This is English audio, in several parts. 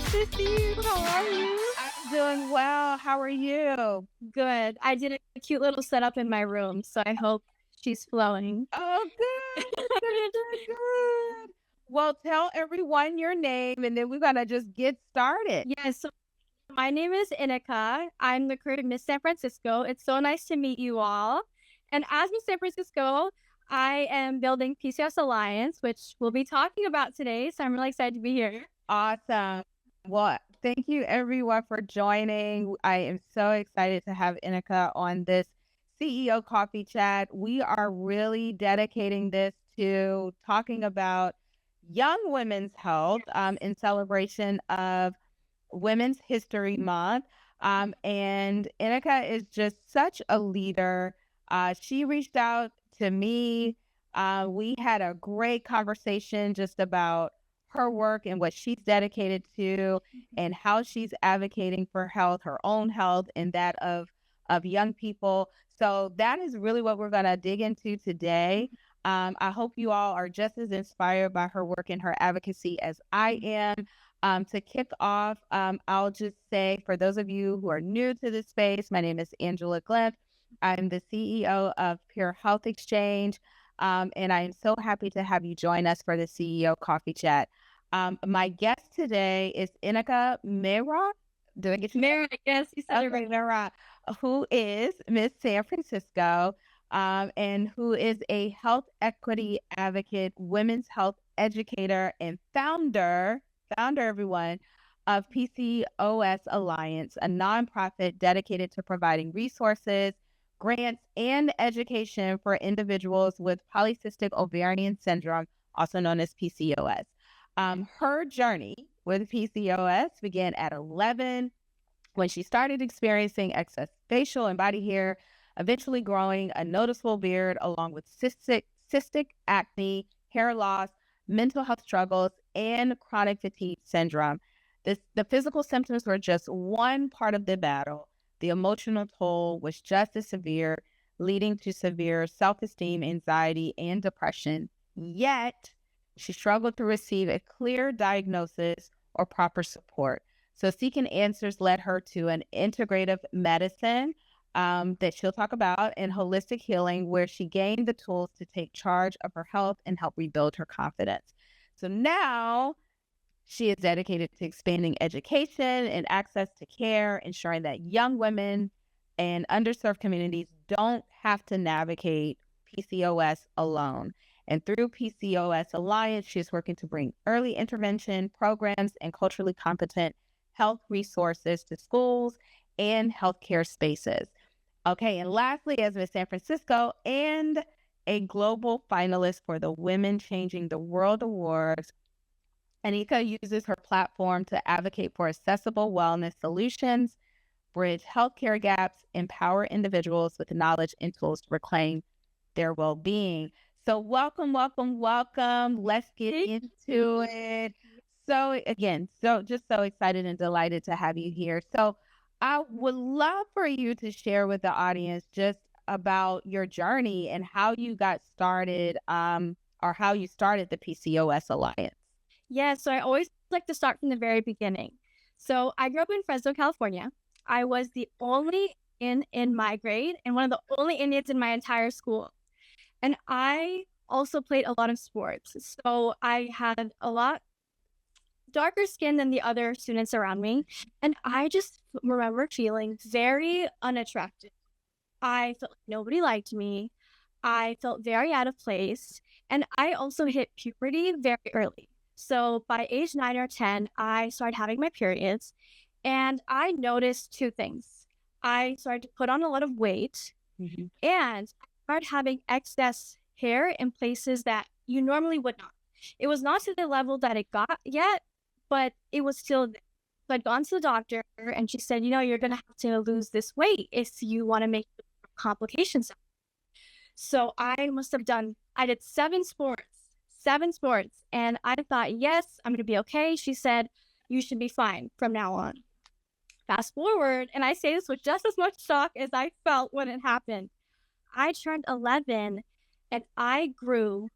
to see you. How are you? I'm doing well. How are you? Good. I did a cute little setup in my room, so I hope she's flowing. Oh, good, good, good, good. Well, tell everyone your name and then we're going to just get started. Yes, so my name is Inika. I'm the creator of Miss San Francisco. It's so nice to meet you all. And as Miss San Francisco, I am building PCS Alliance, which we'll be talking about today. So I'm really excited to be here. Awesome. Well, thank you everyone for joining. I am so excited to have Inika on this CEO coffee chat. We are really dedicating this to talking about young women's health in celebration of Women's History Month. And Inika is just such a leader. She reached out to me. We had a great conversation just about her work and what she's dedicated to and how she's advocating for health, her own health, and that of young people. So that is really what we're going to dig into today. I hope you all are just as inspired by her work and her advocacy as I am. To kick off, I'll just say for those of you who are new to this space, my name is Angela Glimpf. I'm the CEO of Pure Health Exchange, and I'm so happy to have you join us for the CEO Coffee Chat. My guest today is Inika Mehra. Did I get you? Mary, yes, you said it Okay, right. Mehra, who is Miss San Francisco, and who is a health equity advocate, women's health educator, and founder everyone of PCOS Alliance, a nonprofit dedicated to providing resources, grants, and education for individuals with polycystic ovarian syndrome, also known as PCOS. Her journey with PCOS began at 11 when she started experiencing excess facial and body hair, eventually growing a noticeable beard along with cystic acne, hair loss, mental health struggles, and chronic fatigue syndrome. The physical symptoms were just one part of the battle. The emotional toll was just as severe, leading to severe self esteem, anxiety, and depression. Yet, she struggled to receive a clear diagnosis or proper support. So seeking answers led her to an integrative medicine that she'll talk about and holistic healing, where she gained the tools to take charge of her health and help rebuild her confidence. So now she is dedicated to expanding education and access to care, ensuring that young women and underserved communities don't have to navigate PCOS alone. And through PCOS Alliance, she is working to bring early intervention programs and culturally competent health resources to schools and healthcare spaces. Okay, and lastly, as Miss San Francisco and a global finalist for the Women Changing the World Awards, Anika uses her platform to advocate for accessible wellness solutions, bridge healthcare gaps, empower individuals with knowledge and tools to reclaim their well-being. So welcome, welcome, welcome. Let's get into it. So again, so just so excited and delighted to have you here. So I would love for you to share with the audience just about your journey and how you got started, or how you started the PCOS Alliance. Yeah, so I always like to start from the very beginning. So I grew up in Fresno, California. I was the only in my grade and one of the only Indians in my entire school. And I also played a lot of sports. So I had a lot darker skin than the other students around me. And I just remember feeling very unattractive. I felt like nobody liked me. I felt very out of place. And I also hit puberty very early. So by age 9 or 10, I started having my periods. And I noticed two things. I started to put on a lot of weight Mhm. and I started having excess hair in places that you normally would not. It was not to the level that it got yet, but it was still there. So I'd gone to the doctor and she said, you're going to have to lose this weight if you want to make complications. So I did seven sports. And I thought, yes, I'm going to be okay. She said, you should be fine from now on. Fast forward, and I say this with just as much shock as I felt when it happened. I turned 11 and I grew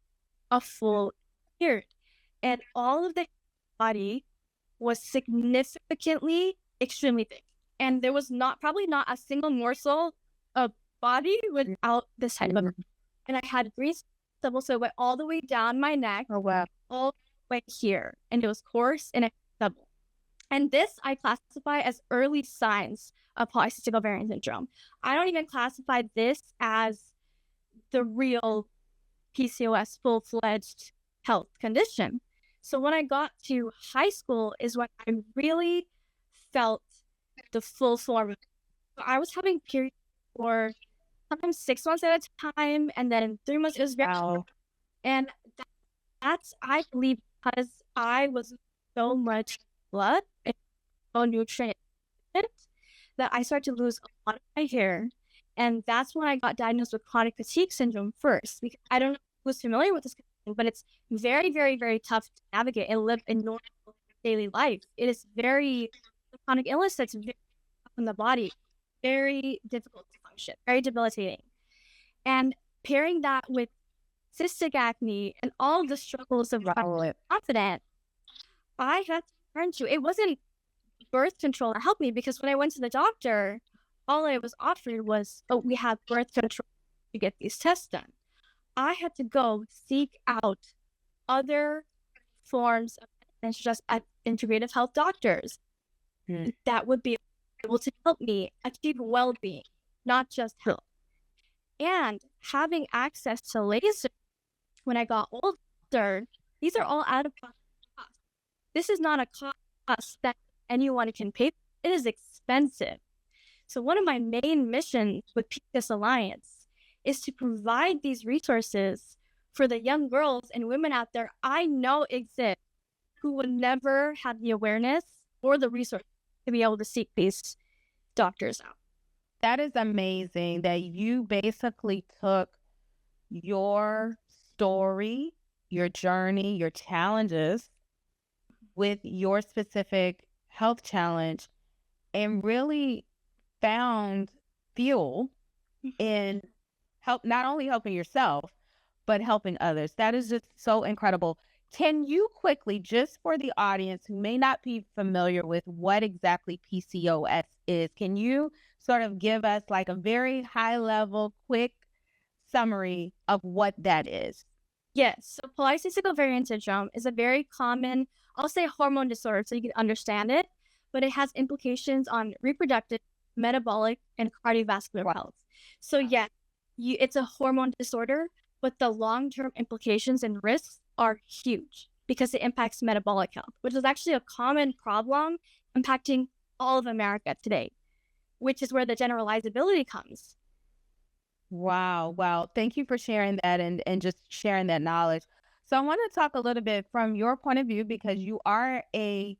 a full beard, and all of the body was significantly extremely thick. And there was probably not a single morsel of body without this type of. And I had grease stubble, so it went all the way down my neck, Oh, wow. all the way here. And it was coarse and it stubble. And this I classify as early signs of polycystic ovarian syndrome. I don't even classify this as the real PCOS full-fledged health condition. So when I got to high school is when I really felt the full form. I was having periods for sometimes 6 months at a time, and then 3 months. It was very, Wow. and that's, I believe, because I was so much blood and so nutrient that I started to lose a lot of my hair. And that's when I got diagnosed with chronic fatigue syndrome first, because I don't know who's familiar with this condition, but it's very, very, very tough to navigate and live in normal daily life. It is very chronic illness that's very tough on the body, very difficult to function, very debilitating. And pairing that with cystic acne and all the struggles of confidence, I had to turn to. It wasn't birth control that helped me, because when I went to the doctor, all I was offered was, oh, we have birth control to get these tests done. I had to go seek out other forms of medicine, just at integrative health doctors that would be able to help me achieve well-being, not just health. And having access to laser when I got older, these are all out of pocket costs. This is not a cost that anyone can pay for. It is expensive. So one of my main missions with PCOS Alliance is to provide these resources for the young girls and women out there I know exist who would never have the awareness or the resources to be able to seek these doctors out. That is amazing that you basically took your story, your journey, your challenges with your specific health challenge and really found fuel in not only helping yourself, but helping others. That is just so incredible. Can you quickly, just for the audience who may not be familiar with what exactly PCOS is, can you sort of give us like a very high level, quick summary of what that is? Yes. So polycystic ovarian syndrome is a very common, I'll say, hormone disorder so you can understand it, but it has implications on reproductive, metabolic, and cardiovascular health. So yeah, it's a hormone disorder, but the long-term implications and risks are huge because it impacts metabolic health, which is actually a common problem impacting all of America today, which is where the generalizability comes. Wow. Wow. Thank you for sharing that and just sharing that knowledge. So I want to talk a little bit from your point of view because you are a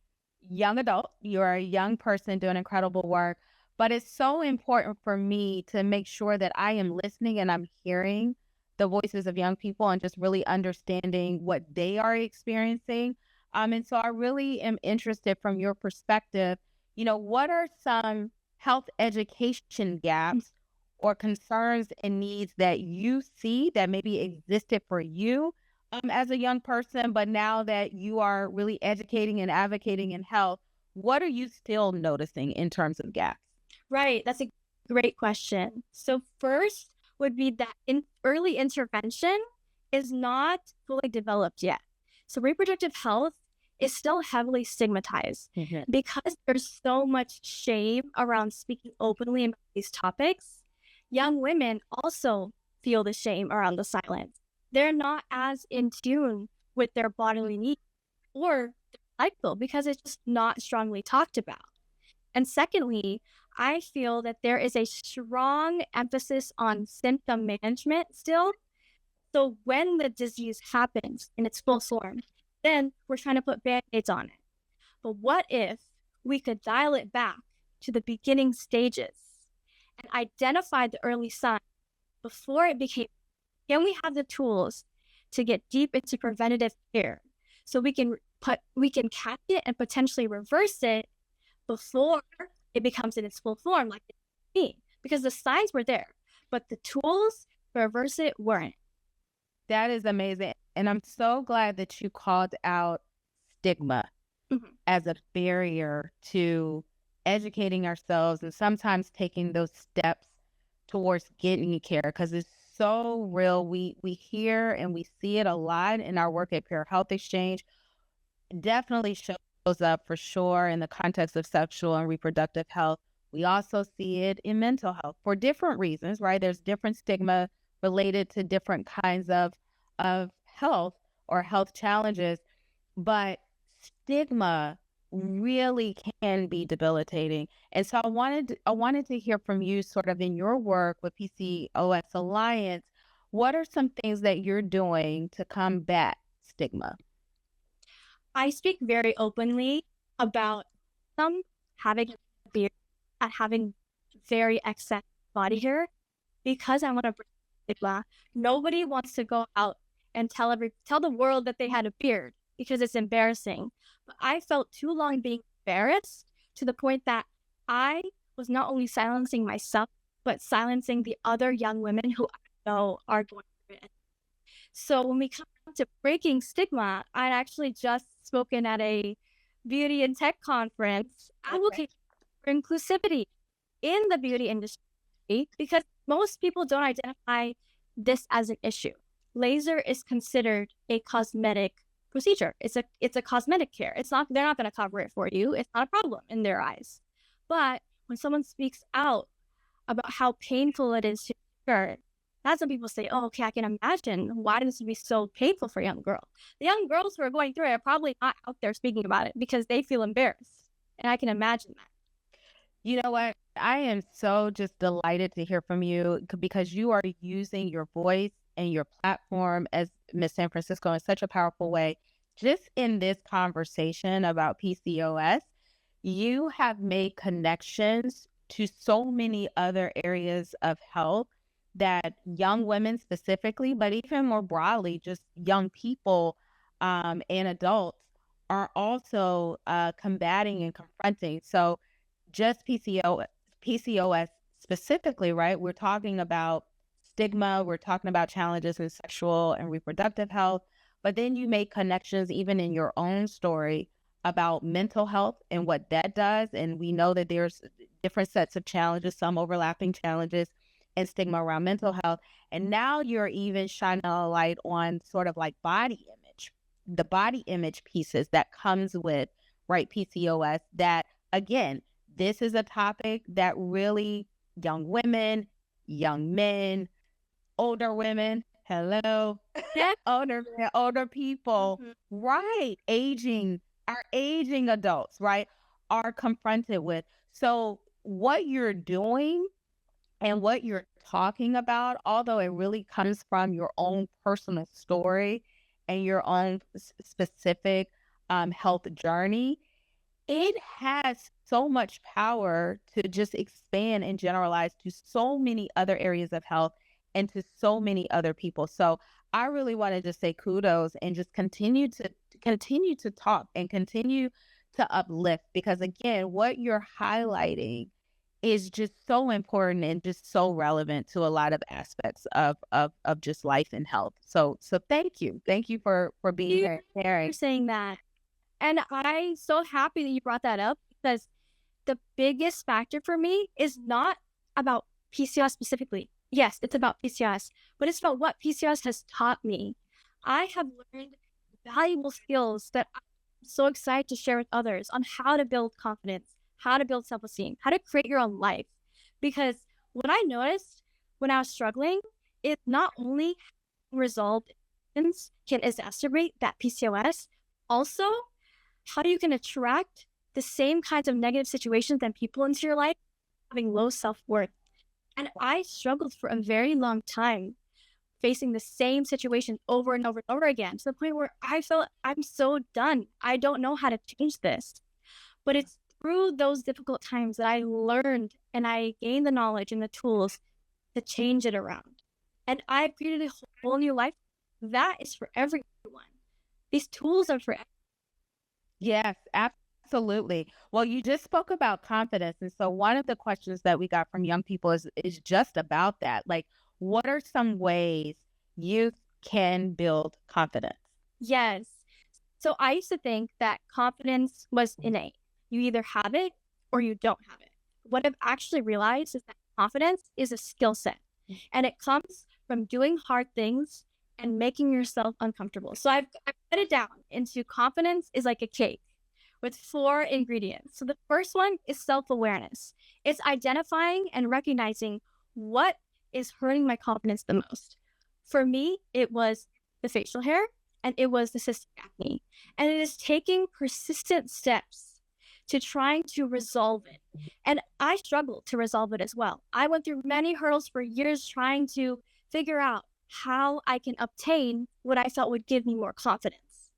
young adult, you're a young person doing incredible work, but it's so important for me to make sure that I am listening and I'm hearing the voices of young people and just really understanding what they are experiencing. And so I really am interested from your perspective, what are some health education gaps or concerns and needs that you see that maybe existed for you as a young person, but now that you are really educating and advocating in health, what are you still noticing in terms of gaps? Right. That's a great question. So first would be that early intervention is not fully developed yet. So reproductive health is still heavily stigmatized because there's so much shame around speaking openly about these topics. Young women also feel the shame around the silence. They're not as in tune with their bodily needs or their cycle because it's just not strongly talked about. And secondly, I feel that there is a strong emphasis on symptom management still. So when the disease happens in its full form, then we're trying to put band-aids on it. But what if we could dial it back to the beginning stages and identify the early signs before it became? Can we have the tools to get deep into preventative care so we can catch it and potentially reverse it before it becomes in its full form, like me? Because the signs were there, but the tools to reverse it weren't. That is amazing. And I'm so glad that you called out stigma Mhm. as a barrier to educating ourselves and sometimes taking those steps towards getting care because it's so real. We hear and we see it a lot in our work at Peer Health Exchange. Definitely shows up for sure in the context of sexual and reproductive health. We also see it in mental health for different reasons, right? There's different stigma related to different kinds of health or health challenges, but stigma really can be debilitating. And so I wanted to hear from you sort of in your work with PCOS Alliance, what are some things that you're doing to combat stigma? I speak very openly about some having a beard and having very excess body hair because I want to break stigma. Nobody wants to go out and tell the world that they had a beard because it's embarrassing. But I felt too long being embarrassed to the point that I was not only silencing myself, but silencing the other young women who I know are going through it. So when we come to breaking stigma, I'd actually just spoken at a beauty and tech conference Okay. advocating for inclusivity in the beauty industry because most people don't identify this as an issue. Laser is considered a cosmetic procedure. It's a cosmetic care. It's not they're not going to cover it for you. It's not a problem in their eyes. But when someone speaks out about how painful it is to her, that's when people say, "Oh, okay, I can imagine. Why does this be so painful for a young girl?" The young girls who are going through it are probably not out there speaking about it because they feel embarrassed, and I can imagine that. You know what? I am so just delighted to hear from you because you are using your voice and your platform as Miss San Francisco in such a powerful way. Just in this conversation about PCOS, you have made connections to so many other areas of health that young women specifically, but even more broadly, just young people and adults are also combating and confronting. So, just PCOS specifically, right? We're talking about stigma, we're talking about challenges in sexual and reproductive health, but then you make connections even in your own story about mental health and what that does. And we know that there's different sets of challenges, some overlapping challenges and stigma around mental health. And now you're even shining a light on sort of like body image, the body image pieces that comes with, right, PCOS that again, this is a topic that really young women, young men, older women, hello, Yeah. older men, older people, Mhm. right, our aging adults, right, are confronted with. So what you're doing and what you're talking about, although it really comes from your own personal story and your own specific health journey, it has so much power to just expand and generalize to so many other areas of health and to so many other people. So I really wanted to say kudos and just continue to talk and continue to uplift because again, what you're highlighting is just so important and just so relevant to a lot of aspects of just life and health. So thank you. Thank you for being You here and for sharing. saying that. And I'm so happy that you brought that up because the biggest factor for me is not about PCOS specifically. Yes, it's about PCOS, but it's about what PCOS has taught me. I have learned valuable skills that I'm so excited to share with others on how to build confidence, how to build self esteem, how to create your own life. Because what I noticed when I was struggling is not only resolved can exacerbate that PCOS, also how you can attract the same kinds of negative situations and people into your life having low self-worth. And I struggled for a very long time facing the same situation over and over and over again to the point where I felt I'm so done. I don't know how to change this. But it's through those difficult times that I learned and I gained the knowledge and the tools to change it around. And I've created a whole new life that is for everyone. These tools are for Yes, absolutely. Well, you just spoke about confidence. And so one of the questions that we got from young people is just about that. Like, what are some ways youth can build confidence? yes. So I used to think that confidence was innate. You either have it or you don't have it. What I've actually realized is that confidence is a skill set and it comes from doing hard things and making yourself uncomfortable. So I've put it down into confidence is like a cake with four ingredients. So the first one is self awareness, it's identifying and recognizing what is hurting my confidence the most. For me, it was the facial hair and it was the cystic acne. And it is taking persistent steps to trying to resolve it. And I struggled to resolve it as well. I went through many hurdles for years trying to figure out how I can obtain what I felt would give me more confidence.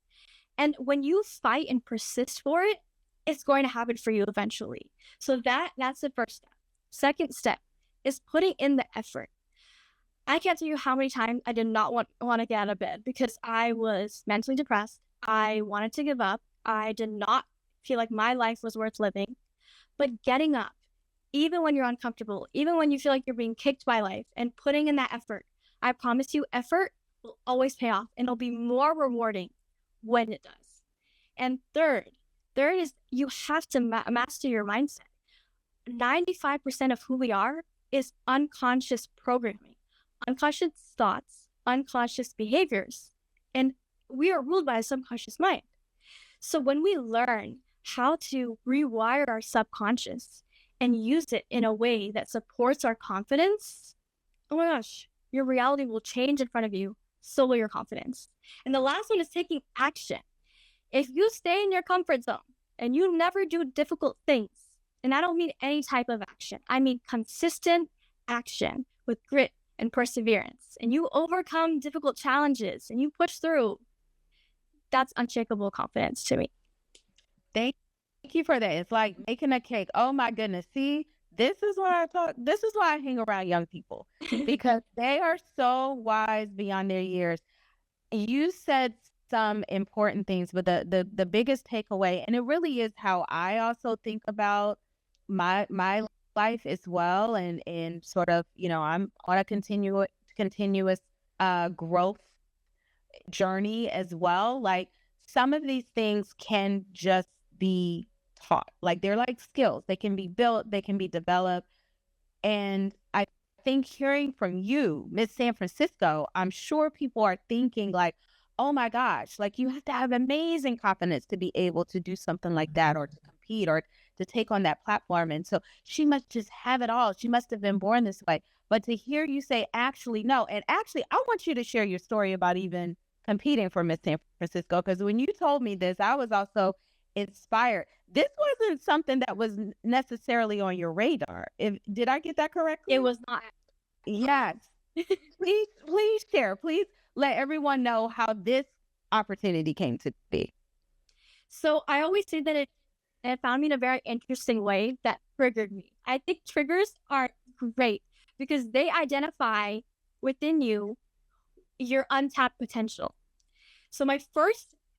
And when you fight and persist for it, it's going to happen for you eventually. So that's the first step. Second step is putting in the effort. I can't tell you how many times I did not want to get out of bed because I was mentally depressed. I wanted to give up. I did not feel like my life was worth living. But getting up, even when you're uncomfortable, even when you feel like you're being kicked by life and putting in that effort, I promise you, effort will always pay off and it'll be more rewarding when it does. And third is you have to master your mindset. 95% of who we are is unconscious programming, unconscious thoughts, unconscious behaviors. And we are ruled by a subconscious mind. So when we learn how to rewire our subconscious and use it in a way that supports our confidence, oh my gosh, your reality will change in front of you. So will your confidence. And the last one is taking action. If you stay in your comfort zone and you never do difficult things, and I don't mean any type of action, I mean consistent action with grit and perseverance, and you overcome difficult challenges and you push through, that's unshakable confidence to me. Thank you for that. It's like making a cake. Oh my goodness. See, this is why I hang around young people because they are so wise beyond their years. You said some important things, but the biggest takeaway, and it really is how I also think about my life as well, and sort of, I'm on a continuous growth journey as well. Like some of these things can just be taught. Like they're like skills. They can be built, they can be developed. And I think hearing from you, Miss San Francisco, I'm sure people are thinking like, oh my gosh, like you have to have amazing confidence to be able to do something like that or to compete or to take on that platform. And so she must just have it all. She must have been born this way. But to hear you say, actually, no. And actually, I want you to share your story about even competing for Miss San Francisco, because when you told me this, I was also inspired. This wasn't something that was necessarily on your radar. Did I get that correctly? It was not. Yes. Please share. Please let everyone know how this opportunity came to be. So I always say that it found me in a very interesting way that triggered me. I think triggers are great because they identify within you your untapped potential. So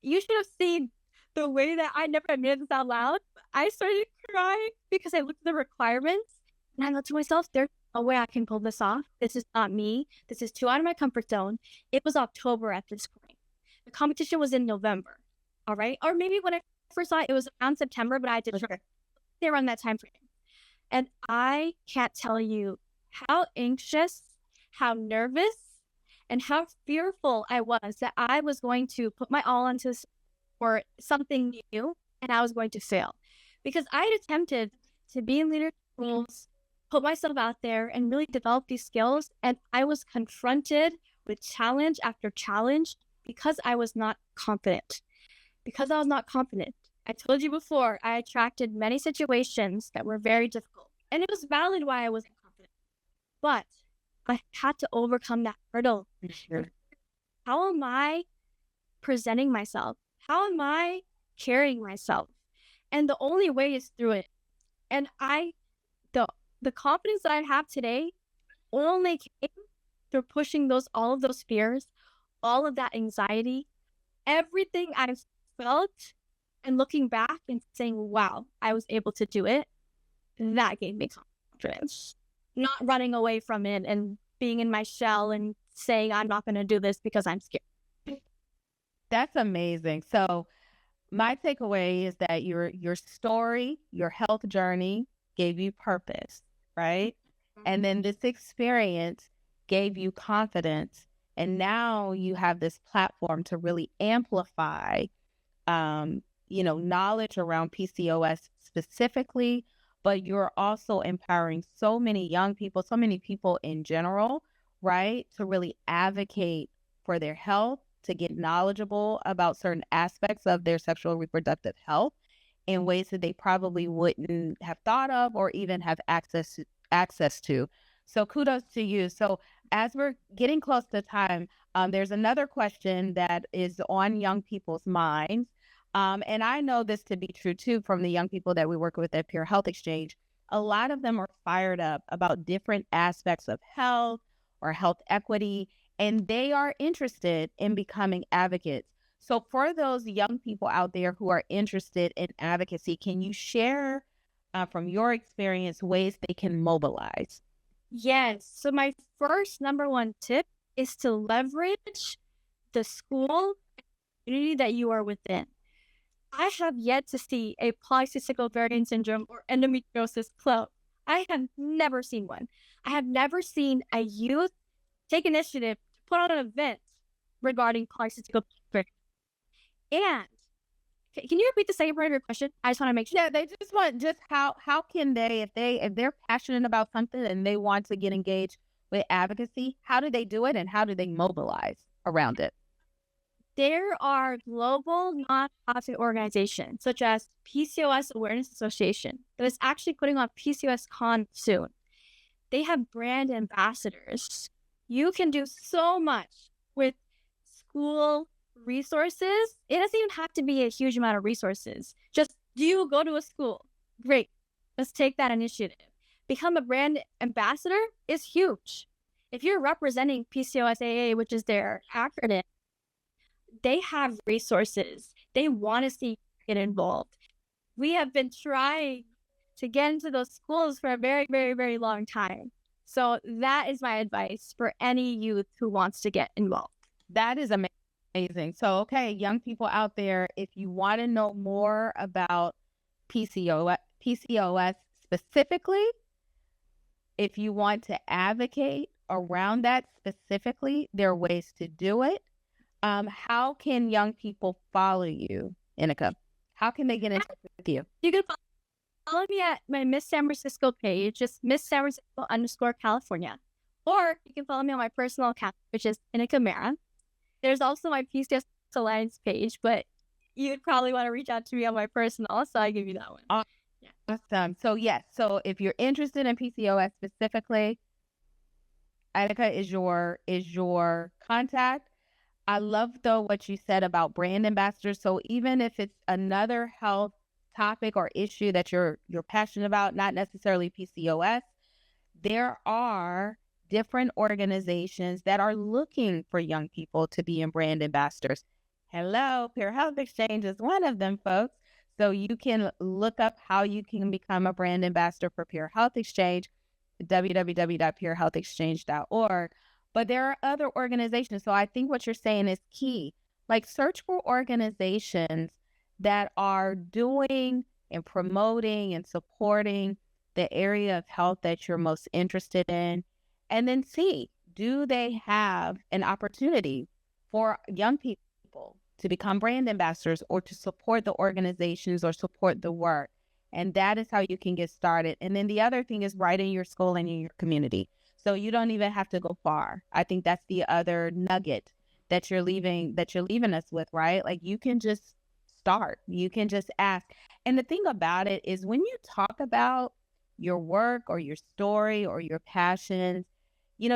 you should have seen the way that I never admitted this out loud. I started crying because I looked at the requirements and I thought to myself, there's no way I can pull this off. This is not me. This is too out of my comfort zone. It was October at this point. The competition was in November. All right. Or maybe when I first saw it, it was around September, but I did stay around that time frame. And I can't tell you how anxious, how nervous, and how fearful I was that I was going to put my all into this for something new and I was going to fail. Because I had attempted to be in leadership roles, put myself out there and really develop these skills. And I was confronted with challenge after challenge because I was not confident. Because I was not confident. I told you before, I attracted many situations that were very difficult. And it was valid why I wasn't confident. But I had to overcome that hurdle. Sure. How am I presenting myself? How am I carrying myself? And the only way is through it. And the confidence that I have today only came through pushing all of those fears, all of that anxiety, everything I've felt, and looking back and saying, wow, I was able to do it. That gave me confidence. Not running away from it and being in my shell and saying I'm not going to do this because I'm scared. That's amazing. So my takeaway is that your story, your health journey gave you purpose, right? And then this experience gave you confidence. And now you have this platform to really amplify, knowledge around PCOS specifically, but you're also empowering so many young people, so many people in general, right? To really advocate for their health, to get knowledgeable about certain aspects of their sexual reproductive health in ways that they probably wouldn't have thought of or even have access to. So kudos to you. So as we're getting close to time, there's another question that is on young people's minds. And I know this to be true too from the young people that we work with at Peer Health Exchange. A lot of them are fired up about different aspects of health or health equity, and they are interested in becoming advocates. So for those young people out there who are interested in advocacy, can you share from your experience ways they can mobilize? Yes. So my first number one tip is to leverage the school community that you are within. I have yet to see a polycystic ovarian syndrome or endometriosis club. I have never seen one. I have never seen a youth take initiative to put on an event regarding polycystic ovarian. And can you repeat the second part of your question? I just want to make sure. Yeah, they just want just how can they if they're passionate about something and they want to get engaged with advocacy, how do they do it and how do they mobilize around it? There are global nonprofit organizations such as PCOS Awareness Association that is actually putting on PCOS Con soon. They have brand ambassadors. You can do so much with school resources. It doesn't even have to be a huge amount of resources. Just do you go to a school? Great. Let's take that initiative. Become a brand ambassador is huge. If you're representing PCOSAA, which is their acronym, they have resources. They want to see you get involved. We have been trying to get into those schools for a very, very, very long time. So that is my advice for any youth who wants to get involved. That is amazing. So, okay, young people out there, if you want to know more about PCOS specifically, if you want to advocate around that specifically, there are ways to do it. How can young people follow you, Inika? How can they get in touch with you? You can follow me at my Miss San Francisco page, just Miss San Francisco _California. Or you can follow me on my personal account, which is Inika Mehra. There's also my PCOS Alliance page, but you'd probably want to reach out to me on my personal, so I give you that one. Awesome. So yes, so if you're interested in PCOS specifically, Inika is your contact. I love though what you said about brand ambassadors. So even if it's another health topic or issue that you're passionate about, not necessarily PCOS, there are different organizations that are looking for young people to be in brand ambassadors. Hello, Peer Health Exchange is one of them, folks. So you can look up how you can become a brand ambassador for Peer Health Exchange, www.peerhealthexchange.org. But there are other organizations. So I think what you're saying is key. Like search for organizations that are doing and promoting and supporting the area of health that you're most interested in. And then see, do they have an opportunity for young people to become brand ambassadors or to support the organizations or support the work? And that is how you can get started. And then the other thing is right in your school and in your community. So you don't even have to go far. I think that's the other nugget that you're leaving us with, right? Like you can just start. You can just ask. And the thing about it is when you talk about your work or your story or your passions,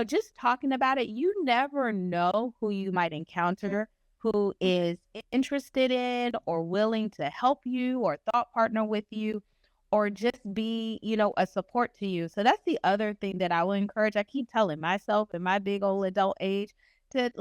just talking about it, you never know who you might encounter who is interested in or willing to help you or thought partner with you or just be, a support to you. So that's the other thing that I will encourage. I keep telling myself in my big old adult age to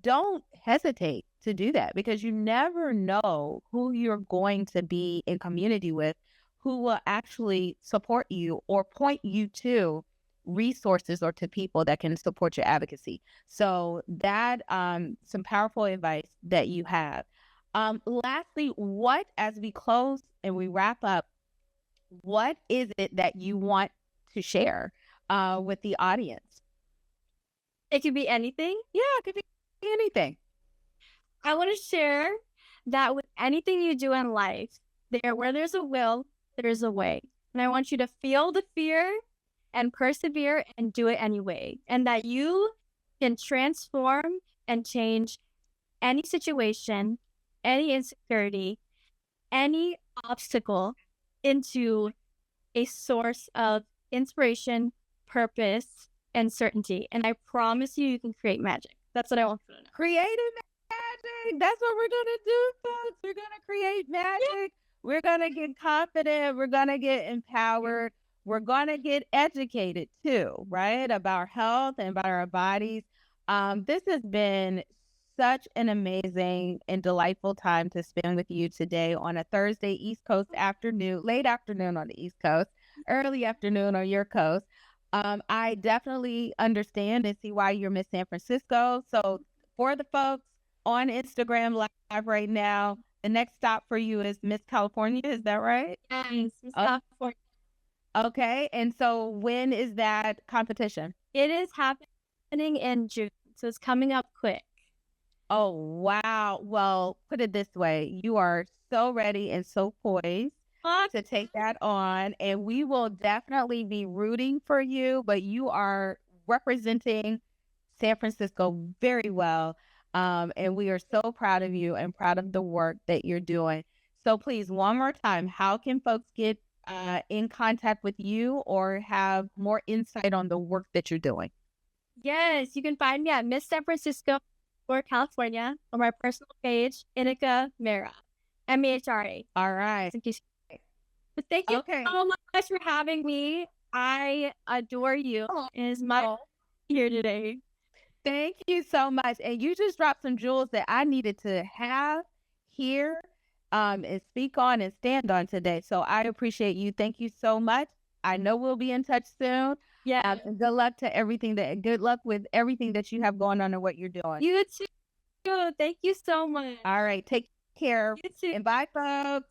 don't hesitate to do that because you never know who you're going to be in community with, who will actually support you or point you to resources or to people that can support your advocacy. So that some powerful advice that you have. Lastly, as we close and we wrap up, what is it that you want to share with the audience? It could be anything. Yeah, it could be anything. I want to share that with anything you do in life, where there's a will, there's a way. And I want you to feel the fear and persevere and do it anyway. And that you can transform and change any situation, any insecurity, any obstacle into a source of inspiration, purpose, and certainty. And I promise you, you can create magic. That's what I want you to know. Creative magic. That's what we're gonna do, folks. We're gonna create magic. We're gonna get confident. We're gonna get empowered. We're gonna get educated too, right? About health and about our bodies. This has been such an amazing and delightful time to spend with you today on a Thursday East Coast afternoon, late afternoon on the East Coast, early afternoon on your coast. I definitely understand and see why you're Miss San Francisco. So for the folks on Instagram Live right now, the next stop for you is Miss California. Is that right? Yes, Miss Oh, California. okay. And so when is that competition? It is happening in June, so it's coming up quick. Oh, wow. Well, put it this way. You are so ready and so poised to take that on. And we will definitely be rooting for you, but you are representing San Francisco very well. And we are so proud of you and proud of the work that you're doing. So please, one more time, how can folks get in contact with you or have more insight on the work that you're doing? Yes, you can find me at Miss San Francisco or California on my personal page, Inika Mehra, Mehra. All right. But thank you Okay. so much for having me. I adore you. It is my here today. Thank you so much. And you just dropped some jewels that I needed to have here and speak on and stand on today. So I appreciate you. Thank you so much. I know we'll be in touch soon. Yeah. Good luck good luck with everything that you have going on and what you're doing. You too. Thank you so much. All right. Take care. You too. And bye, folks.